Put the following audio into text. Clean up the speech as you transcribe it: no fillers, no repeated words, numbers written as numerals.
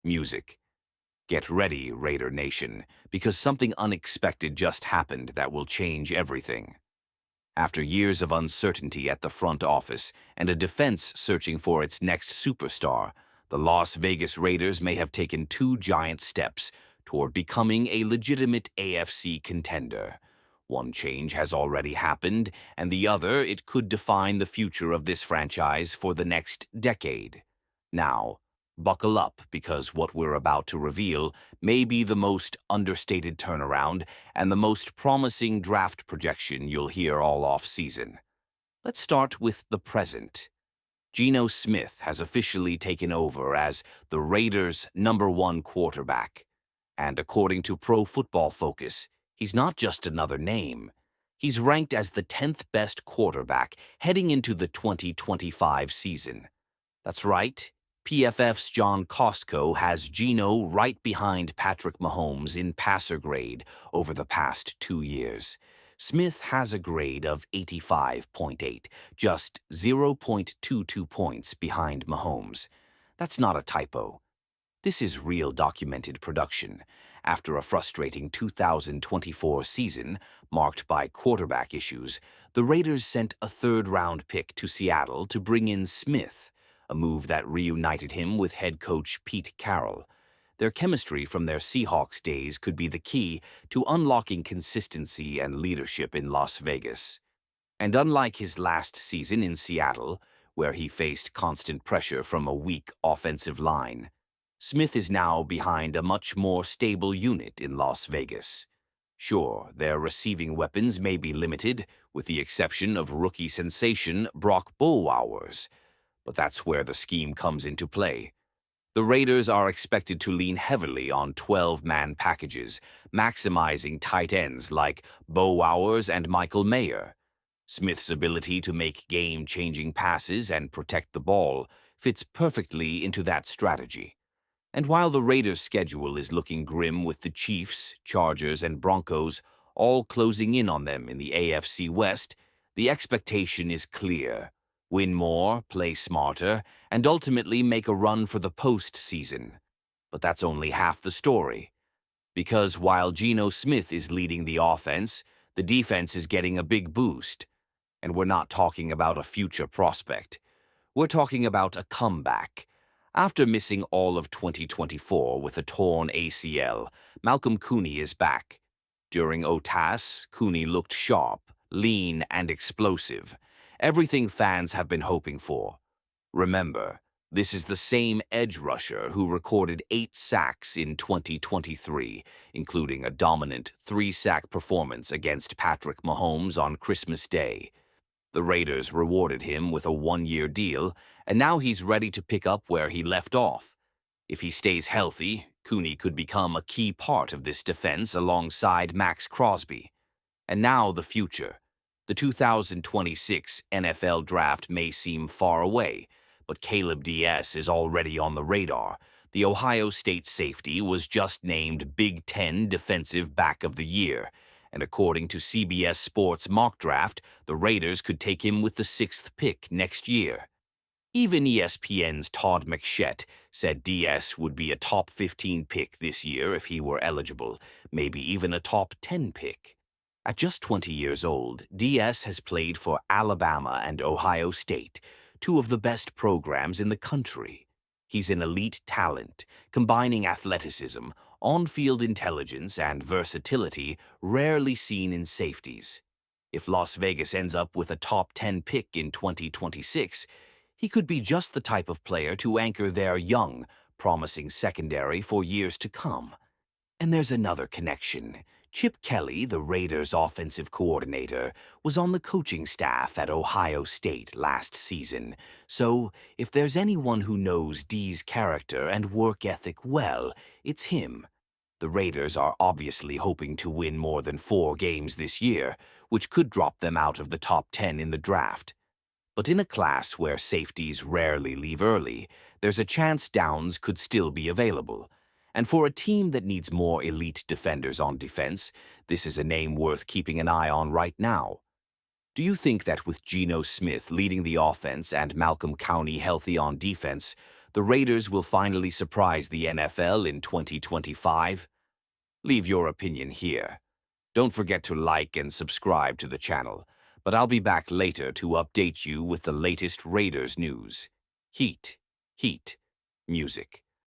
music. Get ready, Raider Nation, because something unexpected just happened that will change everything. After years of uncertainty at the front office and a defense searching for its next superstar, the Las Vegas Raiders may have taken two giant steps toward becoming a legitimate AFC contender. One change has already happened, and the other, it could define the future of this franchise for the next decade. Now, buckle up, because what we're about to reveal may be the most understated turnaround and the most promising draft projection you'll hear all off-season. Let's start with the present. Geno Smith has officially taken over as the Raiders' #1 quarterback. And according to Pro Football Focus, he's not just another name. He's ranked as the 10th best quarterback heading into the 2025 season. That's right. PFF's John Costco has Geno right behind Patrick Mahomes in passer grade over the past 2 years. Smith has a grade of 85.8, just 0.22 points behind Mahomes. That's not a typo. This is real documented production. After a frustrating 2024 season marked by quarterback issues, the Raiders sent a third-round pick to Seattle to bring in Smith, a move that reunited him with head coach Pete Carroll. Their chemistry from their Seahawks days could be the key to unlocking consistency and leadership in Las Vegas. And unlike his last season in Seattle, where he faced constant pressure from a weak offensive line, Smith is now behind a much more stable unit in Las Vegas. Sure, their receiving weapons may be limited, with the exception of rookie sensation Brock Bowers, but that's where the scheme comes into play. The Raiders are expected to lean heavily on 12-man packages, maximizing tight ends like Bowers and Michael Mayer. Smith's ability to make game-changing passes and protect the ball fits perfectly into that strategy. And while the Raiders' schedule is looking grim with the Chiefs, Chargers, and Broncos all closing in on them in the AFC West, the expectation is clear. Win more, play smarter, and ultimately make a run for the postseason. But that's only half the story. Because while Geno Smith is leading the offense, the defense is getting a big boost. And we're not talking about a future prospect. We're talking about a comeback. After missing all of 2024 with a torn ACL, Malcolm Cooney is back. During OTAS, Cooney looked sharp, lean, and explosive. Everything fans have been hoping for. Remember, this is the same edge rusher who recorded 8 sacks in 2023, including a dominant 3-sack performance against Patrick Mahomes on Christmas Day. The Raiders rewarded him with a 1-year deal, and now he's ready to pick up where he left off. If he stays healthy, Cooney could become a key part of this defense alongside Max Crosby. And now the future. The 2026 NFL Draft may seem far away, but Caleb Diaz is already on the radar. The Ohio State safety was just named Big Ten Defensive Back of the Year, and according to CBS Sports Mock Draft, the Raiders could take him with the 6th pick next year. Even ESPN's Todd McShett said Diaz would be a top 15 pick this year if he were eligible, maybe even a top 10 pick. At just 20 years old, Diaz has played for Alabama and Ohio State, two of the best programs in the country. He's an elite talent, combining athleticism, on-field intelligence, and versatility rarely seen in safeties. If Las Vegas ends up with a top 10 pick in 2026, he could be just the type of player to anchor their young, promising secondary for years to come. And there's another connection. Chip Kelly, the Raiders' offensive coordinator, was on the coaching staff at Ohio State last season. So, if there's anyone who knows D's character and work ethic well, it's him. The Raiders are obviously hoping to win more than 4 games this year, which could drop them out of the top 10 in the draft. But in a class where safeties rarely leave early, there's a chance Downs could still be available. And for a team that needs more elite defenders on defense, this is a name worth keeping an eye on right now. Do you think that with Geno Smith leading the offense and Malcolm Cooney healthy on defense, the Raiders will finally surprise the NFL in 2025? Leave your opinion here. Don't forget to like and subscribe to the channel, but I'll be back later to update you with the latest Raiders news. Heat, heat, music.